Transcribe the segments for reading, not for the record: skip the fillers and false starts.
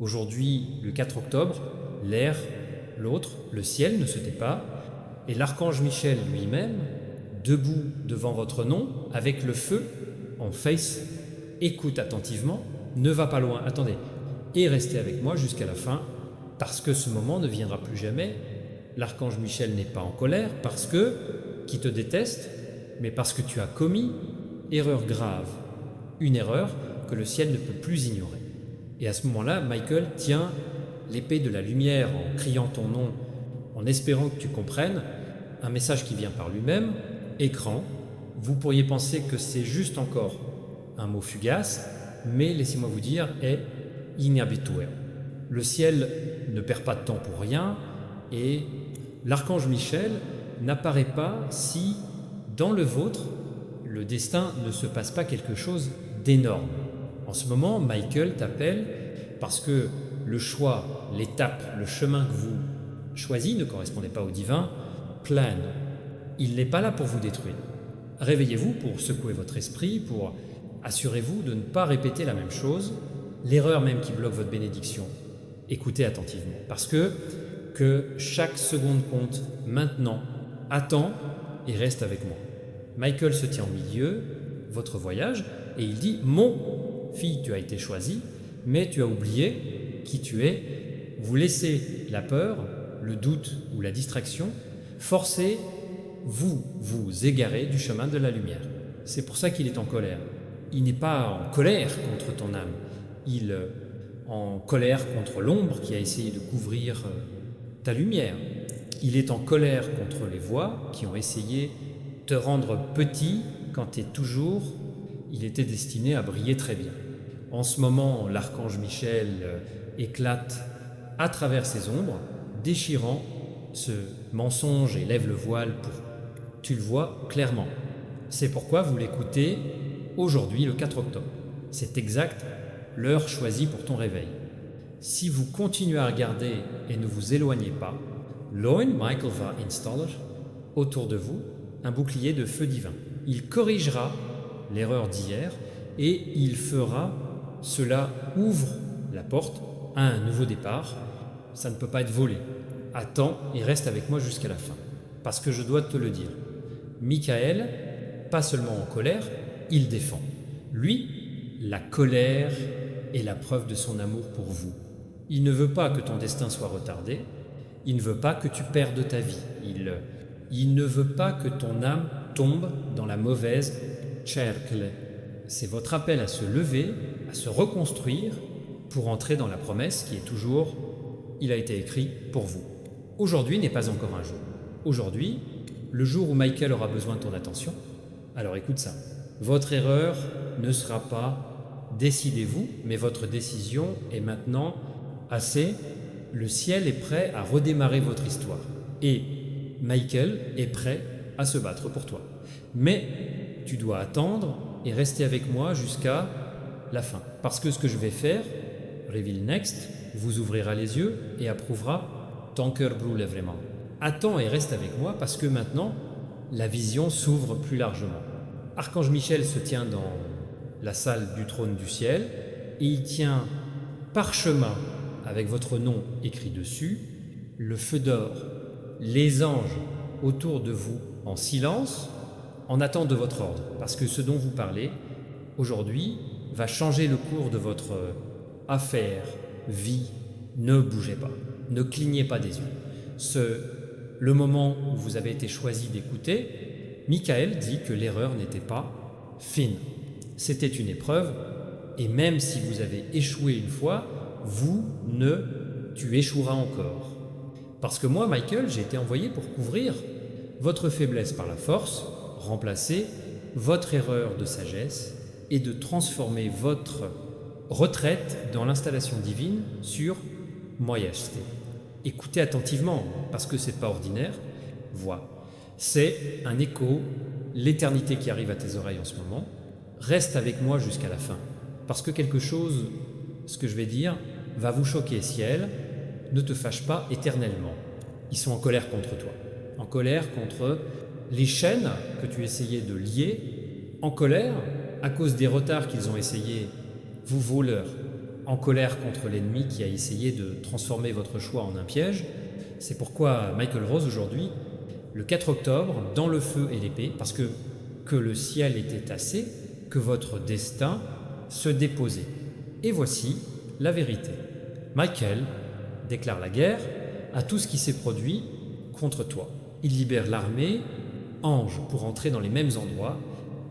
Aujourd'hui, le 4 octobre, l'air, l'autre, le ciel ne se tait pas, et l'archange Michel lui-même, debout devant votre nom, avec le feu en face, écoute attentivement, ne va pas loin, attendez, et restez avec moi jusqu'à la fin, parce que ce moment ne viendra plus jamais. L'archange Michel n'est pas en colère, parce que, qui te déteste, mais parce que tu as commis erreur grave, une erreur que le ciel ne peut plus ignorer. Et à ce moment-là, Michael tient l'épée de la lumière en criant ton nom, en espérant que tu comprennes, un message qui vient par lui-même, écran. Vous pourriez penser que c'est juste encore un mot fugace, mais laissez-moi vous dire, est inhabituel. Le ciel ne perd pas de temps pour rien, et l'archange Michel n'apparaît pas si, dans le vôtre, le destin ne se passe pas quelque chose d'énorme. En ce moment, Michael t'appelle parce que le choix, l'étape, le chemin que vous choisissez ne correspondait pas au divin, plane. Il n'est pas là pour vous détruire. Réveillez-vous pour secouer votre esprit, pour assurez-vous de ne pas répéter la même chose, l'erreur même qui bloque votre bénédiction. Écoutez attentivement, parce que chaque seconde compte maintenant. Attends et reste avec moi. Michael se tient au milieu, votre voyage, et il dit « Mon fille, tu as été choisie, mais tu as oublié qui tu es. » Vous laissez la peur, le doute ou la distraction forcer vous égarer du chemin de la lumière. C'est pour ça qu'il est en colère. Il n'est pas en colère contre ton âme, il est en colère contre l'ombre qui a essayé de couvrir ta lumière. Il est en colère contre les voix qui ont essayé de te rendre petit quand il était destiné à briller très bien. En ce moment, l'archange Michel éclate à travers ces ombres, déchirant ce mensonge et lève le voile pour que tu le vois clairement. C'est pourquoi vous l'écoutez aujourd'hui, le 4 octobre. C'est exact l'heure choisie pour ton réveil. Si vous continuez à regarder et ne vous éloignez pas, Michael va installer autour de vous un bouclier de feu divin. Il corrigera l'erreur d'hier et il fera, cela ouvre la porte à un nouveau départ. Ça ne peut pas être volé. Attends et reste avec moi jusqu'à la fin. Parce que je dois te le dire. Michael, pas seulement en colère, il défend. Lui, la colère est la preuve de son amour pour vous. Il ne veut pas que ton destin soit retardé. Il ne veut pas que tu perdes ta vie. Il ne veut pas que ton âme tombe dans la mauvaise cercle. C'est votre appel à se lever, à se reconstruire pour entrer dans la promesse qui est toujours « Il a été écrit pour vous ». Aujourd'hui n'est pas encore un jour. Aujourd'hui, le jour où Michael aura besoin de ton attention, alors écoute ça. Votre erreur ne sera pas « décidez-vous », mais votre décision est maintenant assez. Le ciel est prêt à redémarrer votre histoire. Et Michael est prêt à se battre pour toi. Mais tu dois attendre et rester avec moi jusqu'à la fin. Parce que ce que je vais faire, Reveal Next, vous ouvrira les yeux et approuvera ton cœur brûle vraiment. Attends et reste avec moi parce que maintenant, la vision s'ouvre plus largement. Archange Michel se tient dans la salle du trône du ciel et il tient parchemin avec votre nom écrit dessus, le feu d'or, les anges autour de vous en silence, en attente de votre ordre, parce que ce dont vous parlez aujourd'hui va changer le cours de votre affaire, vie. Ne bougez pas, ne clignez pas des yeux. Le moment où vous avez été choisi d'écouter, Michael dit que l'erreur n'était pas fine. C'était une épreuve, et même si vous avez échoué une fois, tu échoueras encore. Parce que moi, Michael, j'ai été envoyé pour couvrir votre faiblesse par la force, remplacer votre erreur de sagesse et de transformer votre retraite dans l'installation divine sur Moyasté. Écoutez attentivement, parce que c'est pas ordinaire, voix. C'est un écho, l'éternité qui arrive à tes oreilles en ce moment. Reste avec moi jusqu'à la fin, parce que quelque chose, ce que je vais dire, va vous choquer, ciel. Ne te fâche pas éternellement. Ils sont en colère contre toi, en colère contre les chaînes que tu essayais de lier, en colère à cause des retards qu'ils ont essayé, vous voleurs, en colère contre l'ennemi qui a essayé de transformer votre choix en un piège. C'est pourquoi Michael Rose aujourd'hui, le 4 octobre, dans le feu et l'épée, parce que le ciel était assez, que votre destin se déposait. Et voici la vérité. Michael déclare la guerre à tout ce qui s'est produit contre toi. Il libère l'armée, ange, pour entrer dans les mêmes endroits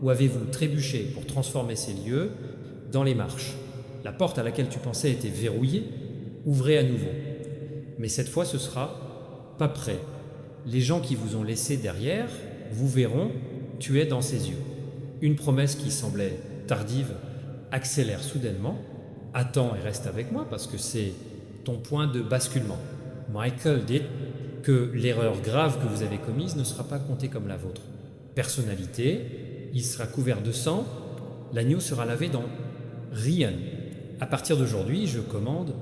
où avez-vous trébuché pour transformer ces lieux dans les marches. La porte à laquelle tu pensais était verrouillée, ouvrez à nouveau. Mais cette fois, ce sera pas prêt. Les gens qui vous ont laissé derrière vous verront, tu es dans ses yeux. Une promesse qui semblait tardive accélère soudainement. Attends et reste avec moi parce que c'est ton point de basculement. Michael dit que l'erreur grave que vous avez commise ne sera pas comptée comme la vôtre. Personnalité, il sera couvert de sang, l'agneau sera lavé dans rien. À partir d'aujourd'hui, je commande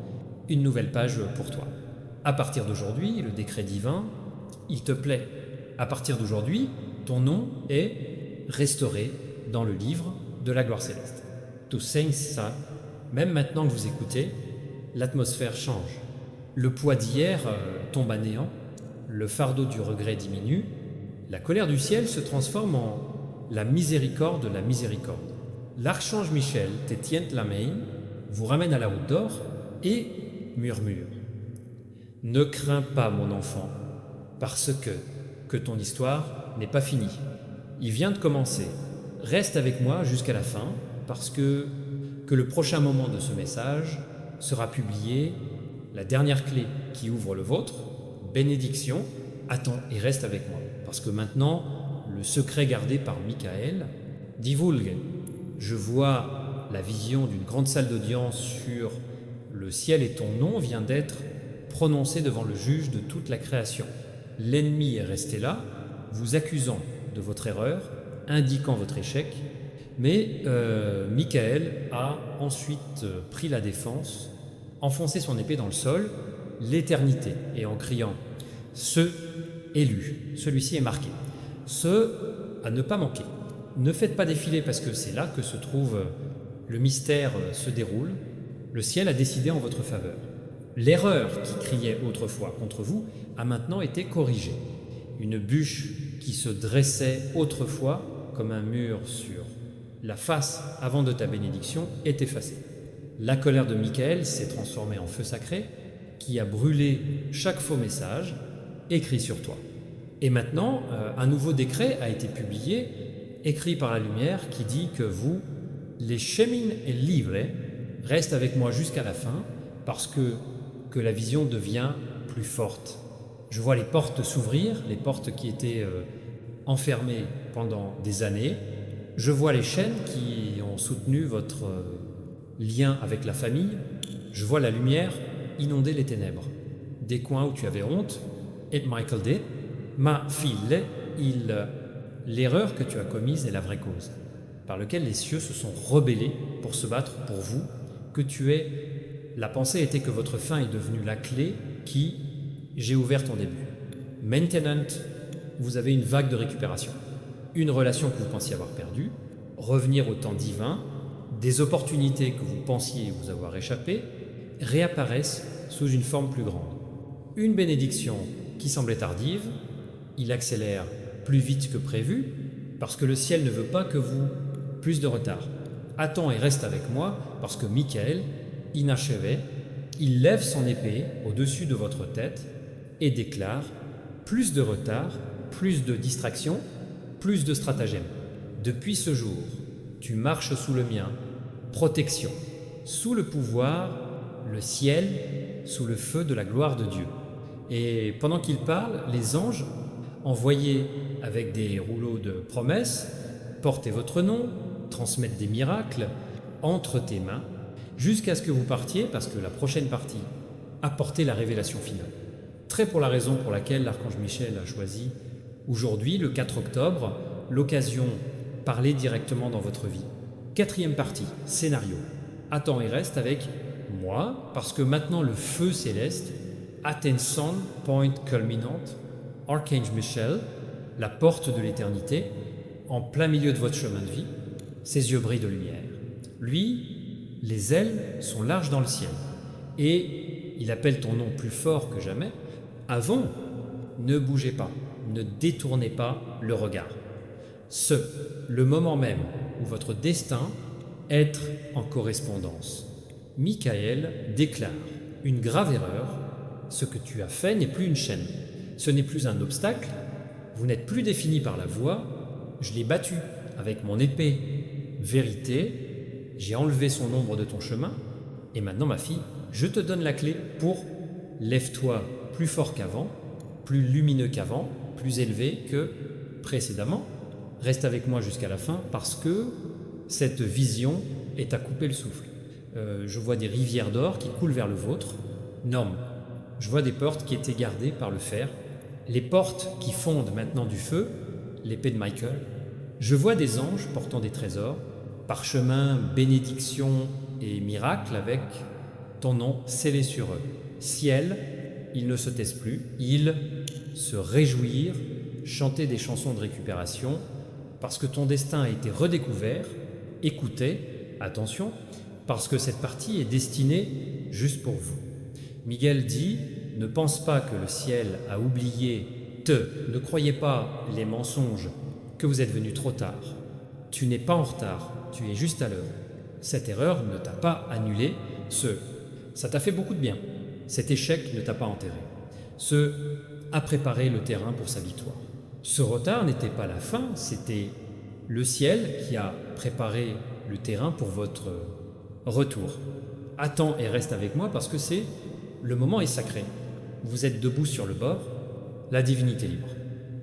une nouvelle page pour toi. À partir d'aujourd'hui, le décret divin, il te plaît. À partir d'aujourd'hui, ton nom est restauré dans le livre de la gloire céleste. Tout ça, même maintenant que vous écoutez, l'atmosphère change. Le poids d'hier tombe à néant, le fardeau du regret diminue, la colère du ciel se transforme en la miséricorde de la miséricorde. L'archange Michel, Tétient Lamein, vous ramène à la route d'or et murmure. Ne crains pas, mon enfant, parce que ton histoire n'est pas finie. Il vient de commencer. Reste avec moi jusqu'à la fin, parce que le prochain moment de ce message sera publié, la dernière clé qui ouvre le vôtre, bénédiction, attends et reste avec moi. Parce que maintenant, le secret gardé par Michael divulgue. Je vois la vision d'une grande salle d'audience sur le ciel et ton nom vient d'être prononcé devant le juge de toute la création. L'ennemi est resté là, vous accusant de votre erreur, indiquant votre échec, mais Michael a ensuite pris la défense, enfoncé son épée dans le sol, l'éternité, et en criant « Ce élu », celui-ci est marqué. Ce à ne pas manquer. Ne faites pas défiler parce que c'est là que se trouve le mystère se déroule. Le ciel a décidé en votre faveur. L'erreur qui criait autrefois contre vous a maintenant été corrigée. Une bûche qui se dressait autrefois comme un mur sur la face avant de ta bénédiction est effacée. La colère de Michael s'est transformée en feu sacré qui a brûlé chaque faux message écrit sur toi. Et maintenant, un nouveau décret a été publié, écrit par la lumière, qui dit que vous, les chemins et livres, restent avec moi jusqu'à la fin parce que la vision devient plus forte. Je vois les portes s'ouvrir, les portes qui étaient enfermées pendant des années. Je vois les chaînes qui ont soutenu votre lien avec la famille. Je vois la lumière inonder les ténèbres. Des coins où tu avais honte, et Michael dit, ma fille, l'erreur que tu as commise est la vraie cause, par laquelle les cieux se sont rebellés pour se battre pour vous, que tu es. La pensée était que votre fin est devenue la clé qui, j'ai ouvert en début. Maintenant, vous avez une vague de récupération. Une relation que vous pensiez avoir perdue, revenir au temps divin, des opportunités que vous pensiez vous avoir échappé, réapparaissent sous une forme plus grande. Une bénédiction qui semblait tardive, il accélère plus vite que prévu, parce que le ciel ne veut pas que vous plus de retard. Attends et reste avec moi, parce que Michael, inachevé, il lève son épée au-dessus de votre tête et déclare plus de retard, plus de distraction, plus de stratagèmes. Depuis ce jour, tu marches sous le mien, protection, sous le pouvoir, le ciel, sous le feu de la gloire de Dieu. Et pendant qu'il parle, les anges, envoyés avec des rouleaux de promesses, portez votre nom, transmettent des miracles entre tes mains, jusqu'à ce que vous partiez, parce que la prochaine partie apportait la révélation finale. Très pour la raison pour laquelle l'archange Michel a choisi aujourd'hui, le 4 octobre, l'occasion parler directement dans votre vie. 4e partie, scénario. Attends et reste avec moi, parce que maintenant le feu céleste, Attention, point culminante, Archange Michel, la porte de l'éternité, en plein milieu de votre chemin de vie, ses yeux brillent de lumière. Lui, Les ailes sont larges dans le ciel. Et il appelle ton nom plus fort que jamais. Avant, ne bougez pas, ne détournez pas le regard. Le moment même où votre destin être en correspondance. Michael déclare une grave erreur. Ce que tu as fait n'est plus une chaîne. Ce n'est plus un obstacle. Vous n'êtes plus défini par la voie. Je l'ai battu avec mon épée. Vérité, j'ai enlevé son ombre de ton chemin. Et maintenant, ma fille, je te donne la clé pour lève-toi plus fort qu'avant, plus lumineux qu'avant, plus élevé que précédemment. Reste avec moi jusqu'à la fin parce que cette vision est à couper le souffle. Je vois des rivières d'or qui coulent vers le vôtre. Norme, je vois des portes qui étaient gardées par le fer. Les portes qui fondent maintenant du feu, l'épée de Michael. Je vois des anges portant des trésors, parchemins, bénédictions et miracles avec ton nom scellé sur eux. Ciel, ils ne se taisent plus, ils se réjouir, chanter des chansons de récupération, parce que ton destin a été redécouvert. Écoutez, attention, parce que cette partie est destinée juste pour vous. Miguel dit, ne pense pas que le ciel a oublié ne croyez pas les mensonges que vous êtes venu trop tard. Tu n'es pas en retard, tu es juste à l'heure. Cette erreur ne t'a pas annulé, ça t'a fait beaucoup de bien. Cet échec ne t'a pas enterré. A préparé le terrain pour sa victoire. Ce retard n'était pas la fin, c'était le ciel qui a préparé le terrain pour votre retour. Attends et reste avec moi parce que le moment est sacré. Vous êtes debout sur le bord, la divinité libre.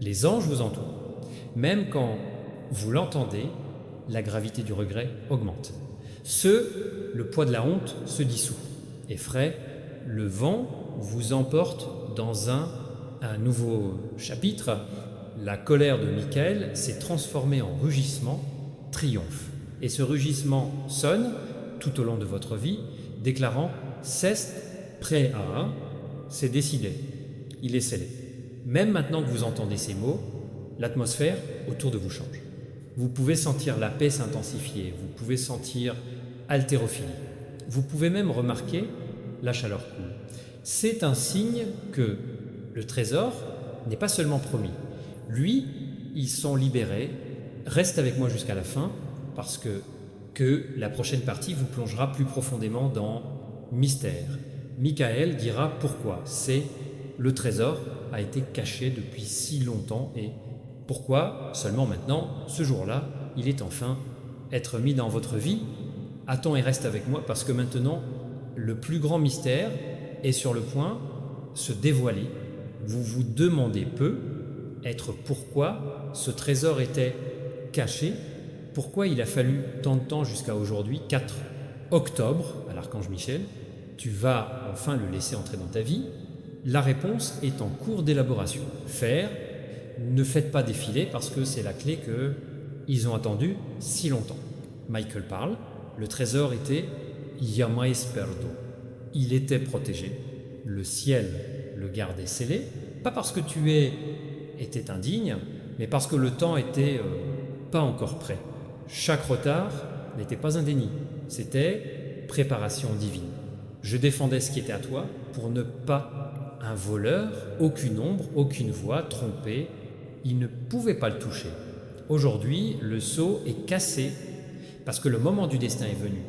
Les anges vous entourent. Même quand vous l'entendez, la gravité du regret augmente. Le poids de la honte se dissout. Effraie, le vent vous emporte dans un nouveau chapitre. La colère de Michael s'est transformée en rugissement, triomphe. Et ce rugissement sonne tout au long de votre vie, déclarant « Ceste prêt à », c'est décidé, il est scellé. Même maintenant que vous entendez ces mots, l'atmosphère autour de vous change. Vous pouvez sentir la paix s'intensifier, vous pouvez sentir haltérophilie. Vous pouvez même remarquer la chaleur coule. C'est un signe que le trésor n'est pas seulement promis. Lui, ils sont libérés. Reste avec moi jusqu'à la fin parce que la prochaine partie vous plongera plus profondément dans mystère. Michael dira pourquoi le trésor a été caché depuis si longtemps et pourquoi seulement maintenant, ce jour-là, il est enfin être mis dans votre vie. Attends et reste avec moi parce que maintenant, le plus grand mystère est sur le point de se dévoiler. Vous vous demandez pourquoi ce trésor était caché, pourquoi il a fallu tant de temps jusqu'à aujourd'hui, 4 octobre, à l'Archange Michel, tu vas enfin le laisser entrer dans ta vie. La réponse est en cours d'élaboration. Ne faites pas défiler parce que c'est la clé qu'ils ont attendue si longtemps. Michael parle, le trésor était jamais perdo. Il était protégé. Le ciel le gardait scellé, pas parce que tu étais indigne, mais parce que le temps était pas encore prêt. Chaque retard n'était pas un déni, c'était préparation divine. Je défendais ce qui était à toi pour ne pas un voleur, aucune ombre, aucune voix, trompé, il ne pouvait pas le toucher. Aujourd'hui, le sceau est cassé parce que le moment du destin est venu.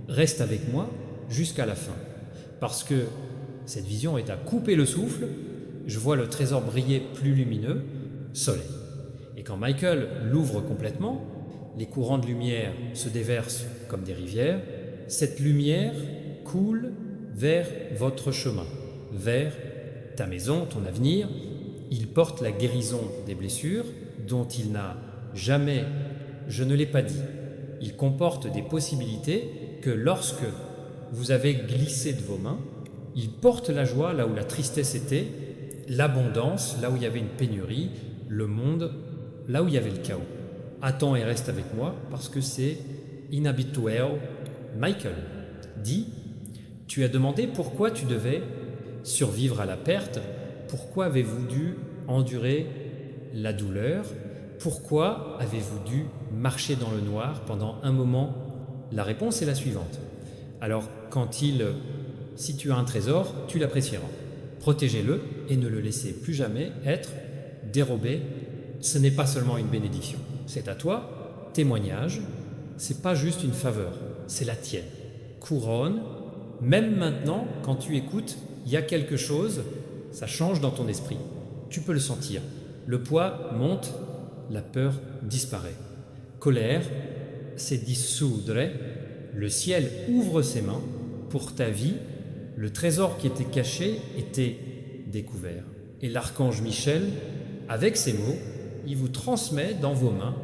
Reste avec moi jusqu'à la fin, parce que cette vision est à couper le souffle. Je vois le trésor briller plus lumineux, soleil. Et quand Michael l'ouvre complètement, les courants de lumière se déversent comme des rivières. Cette lumière coule vers votre chemin, vers ta maison, ton avenir. Il porte la guérison des blessures dont il n'a jamais, je ne l'ai pas dit. Il comporte des possibilités que lorsque vous avez glissé de vos mains, il porte la joie là où la tristesse était, l'abondance là où il y avait une pénurie, le monde là où il y avait le chaos. Attends et reste avec moi parce que c'est inhabituel. Michael dit, tu as demandé pourquoi tu devais survivre à la perte, pourquoi avez-vous dû endurer la douleur, pourquoi avez-vous dû marcher dans le noir pendant un moment? La réponse est la suivante. Alors si tu as un trésor, tu l'apprécieras. Protégez-le et ne le laissez plus jamais être dérobé. Ce n'est pas seulement une bénédiction, c'est à toi, témoignage, c'est pas juste une faveur, c'est la tienne. Couronne, même maintenant, quand tu écoutes, il y a quelque chose, ça change dans ton esprit. Tu peux le sentir. Le poids monte, la peur disparaît. Colère, c'est dissoudre. Le ciel ouvre ses mains pour ta vie. Le trésor qui était caché était découvert. Et l'archange Michel, avec ces mots, il vous transmet dans vos mains.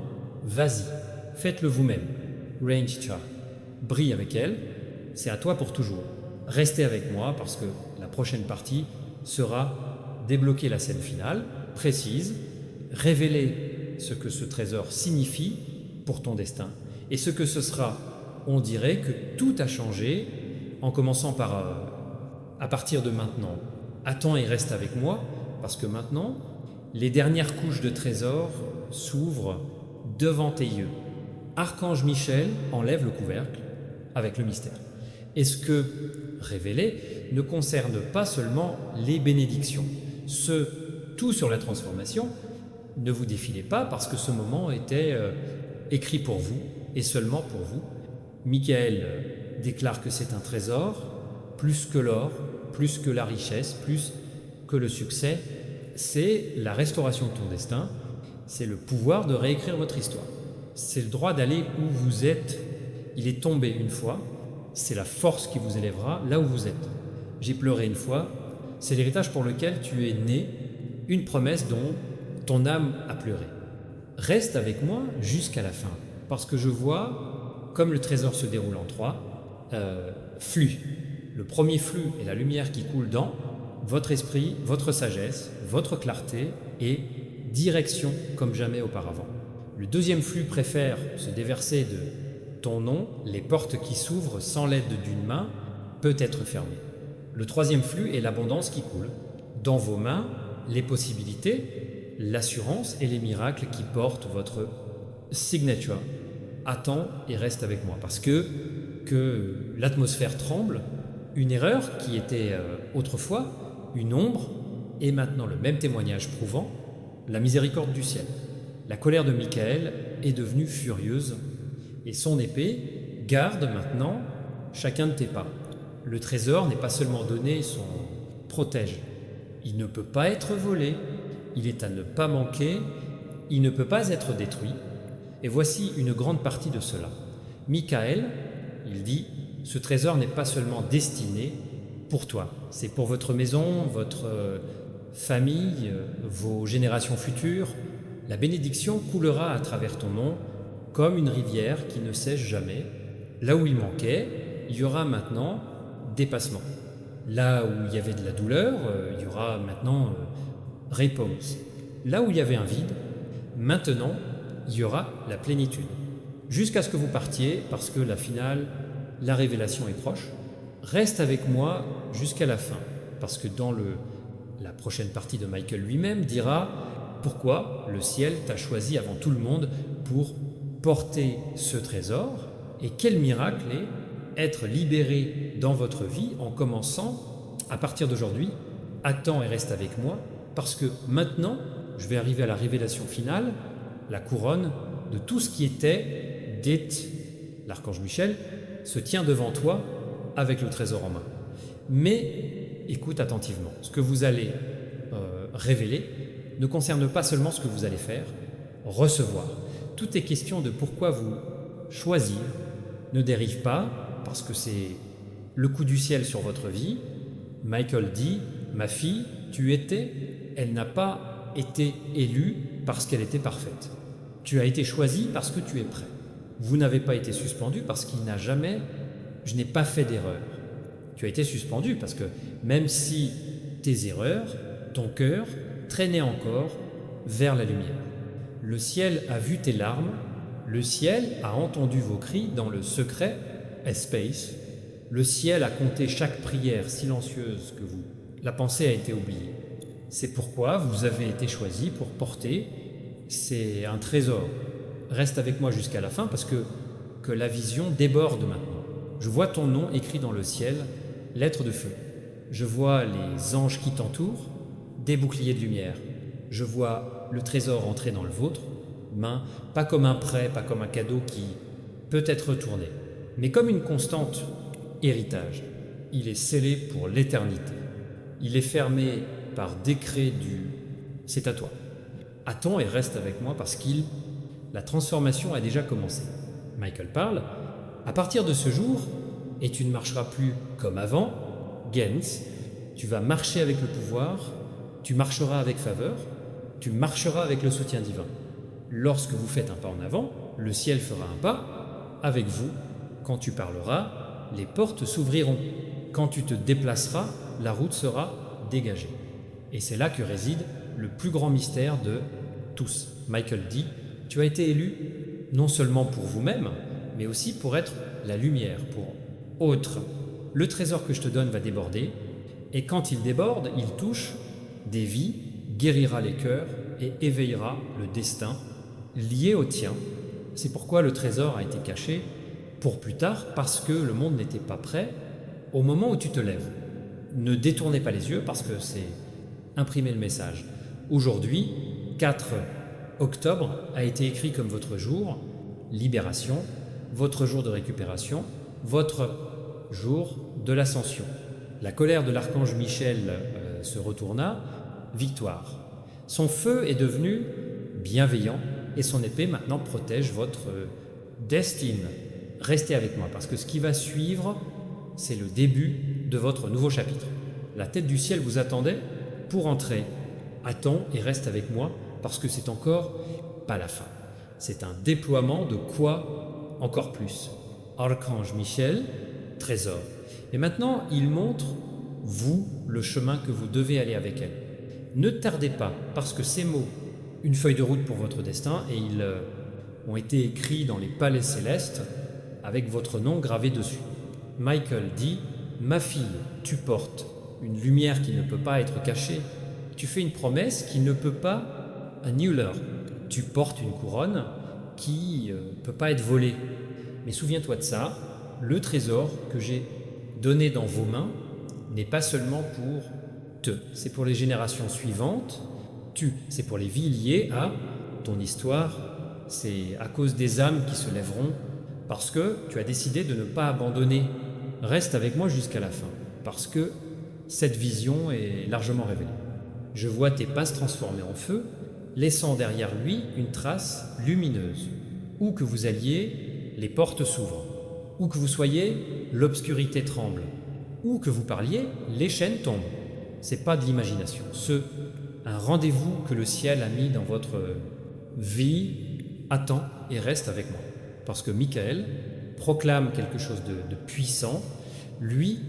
Vas-y, faites-le vous-même. Range Cha, brille avec elle, c'est à toi pour toujours. Restez avec moi parce que la prochaine partie sera débloquer la scène finale, précise, révéler ce que ce trésor signifie pour ton destin. Et ce que ce sera, on dirait que tout a changé en commençant par à partir de maintenant, attends et reste avec moi parce que maintenant, les dernières couches de trésor s'ouvrent devant tes yeux. Archange Michel enlève le couvercle avec le mystère. Et ce que révélé ne concerne pas seulement les bénédictions. Tout sur la transformation, ne vous défilez pas parce que ce moment était écrit pour vous et seulement pour vous. Michael déclare que c'est un trésor, plus que l'or, plus que la richesse, plus que le succès. C'est la restauration de ton destin, c'est le pouvoir de réécrire votre histoire. C'est le droit d'aller où vous êtes. Il est tombé une fois, c'est la force qui vous élèvera là où vous êtes. J'ai pleuré une fois, c'est l'héritage pour lequel tu es né, une promesse dont ton âme a pleuré. Reste avec moi jusqu'à la fin, parce que je vois, comme le trésor se déroule en 3, flux. Le premier flux est la lumière qui coule dans votre esprit, votre sagesse, votre clarté et direction comme jamais auparavant. Le deuxième flux préfère se déverser de ton nom, les portes qui s'ouvrent sans l'aide d'une main peut être fermée. Le troisième flux est l'abondance qui coule. Dans vos mains, les possibilités, l'assurance et les miracles qui portent votre signature. Attends et reste avec moi parce que l'atmosphère tremble. Une erreur qui était autrefois une ombre est maintenant le même témoignage prouvant la miséricorde du ciel. La colère de Michael est devenue furieuse et son épée garde maintenant chacun de tes pas. Le trésor n'est pas seulement donné, son protège. Il ne peut pas être volé, il est à ne pas manquer, il ne peut pas être détruit. Et voici une grande partie de cela. Michael, il dit, ce trésor n'est pas seulement destiné pour toi, c'est pour votre maison, votre famille, vos générations futures. La bénédiction coulera à travers ton nom comme une rivière qui ne sèche jamais. Là où il manquait, il y aura maintenant dépassement. Là où il y avait de la douleur, il y aura maintenant réponse. Là où il y avait un vide, maintenant, il y aura la plénitude. Jusqu'à ce que vous partiez, parce que la finale, la révélation est proche. Reste avec moi jusqu'à la fin, parce que dans la prochaine partie de Michael lui-même dira pourquoi le ciel t'a choisi avant tout le monde pour porter ce trésor et quel miracle est être libéré dans votre vie en commençant à partir d'aujourd'hui. Attends et reste avec moi parce que maintenant je vais arriver à la révélation finale, la couronne de tout ce qui était dite. L'archange Michel se tient devant toi avec le trésor en main. Mais écoute attentivement, ce que vous allez révéler ne concerne pas seulement ce que vous allez faire, recevoir. Tout est question de pourquoi vous choisir. Ne dérive pas, parce que c'est le coup du ciel sur votre vie. Michael dit, ma fille, tu étais, elle n'a pas été élue parce qu'elle était parfaite. Tu as été choisie parce que tu es prêt. Vous n'avez pas été suspendu parce qu'il n'a jamais, je n'ai pas fait d'erreur. Tu as été suspendu parce que même si tes erreurs, ton cœur traînait encore vers la lumière. Le ciel a vu tes larmes, le ciel a entendu vos cris dans le secret espace, le ciel a compté chaque prière silencieuse que vous. La pensée a été oubliée. C'est pourquoi vous avez été choisi pour porter, c'est un trésor. Reste avec moi jusqu'à la fin parce que la vision déborde maintenant. Je vois ton nom écrit dans le ciel, lettre de feu. Je vois les anges qui t'entourent, des boucliers de lumière. Je vois le trésor entrer dans le vôtre, main, pas comme un prêt, pas comme un cadeau qui peut être retourné, mais comme une constante héritage. Il est scellé pour l'éternité. Il est fermé par décret du « c'est à toi ». Attends et reste avec moi parce la transformation a déjà commencé. Michael parle. À partir de ce jour, et tu ne marcheras plus comme avant, Gens, tu vas marcher avec le pouvoir, tu marcheras avec faveur, tu marcheras avec le soutien divin. Lorsque vous faites un pas en avant, le ciel fera un pas. Avec vous, quand tu parleras, les portes s'ouvriront. Quand tu te déplaceras, la route sera dégagée. Et c'est là que réside le plus grand mystère de tous. Michael dit, tu as été élu non seulement pour vous-même, mais aussi pour être la lumière, pour autres. Le trésor que je te donne va déborder, et quand il déborde, il touche des vies, guérira les cœurs et éveillera le destin lié au tien. C'est pourquoi le trésor a été caché pour plus tard, parce que le monde n'était pas prêt au moment où tu te lèves. Ne détournez pas les yeux parce que c'est imprimer le message. Aujourd'hui, 4 octobre a été écrit comme votre jour, libération, votre jour de récupération, votre jour de l'ascension. La colère de l'archange Michel se retourna, victoire. Son feu est devenu bienveillant et son épée maintenant protège votre destinée. Restez avec moi parce que ce qui va suivre, c'est le début de votre nouveau chapitre. La tête du ciel vous attendait pour entrer. Attends et reste avec moi parce que c'est encore pas la fin. C'est un déploiement de quoi encore plus. Archange Michel, trésor. Et maintenant, il montre, vous, le chemin que vous devez aller avec elle. Ne tardez pas, parce que ces mots, une feuille de route pour votre destin, et ils ont été écrits dans les palais célestes avec votre nom gravé dessus. Michael dit, ma fille, tu portes une lumière qui ne peut pas être cachée. Tu fais une promesse qui ne peut pas annuler. Tu portes une couronne qui ne peut pas être volée. Mais souviens-toi de ça, le trésor que j'ai donné dans vos mains n'est pas seulement pour c'est pour les générations suivantes. C'est pour les vies liées à ton histoire. C'est à cause des âmes qui se lèveront parce que tu as décidé de ne pas abandonner. Reste avec moi jusqu'à la fin parce que cette vision est largement révélée. Je vois tes pas se transformer en feu, laissant derrière lui une trace lumineuse. Où que vous alliez, les portes s'ouvrent. Où que vous soyez, l'obscurité tremble. Où que vous parliez, les chaînes tombent. C'est pas de l'imagination. Un rendez-vous que le ciel a mis dans votre vie. Attends et reste avec moi. Parce que Michael proclame quelque chose de puissant. Lui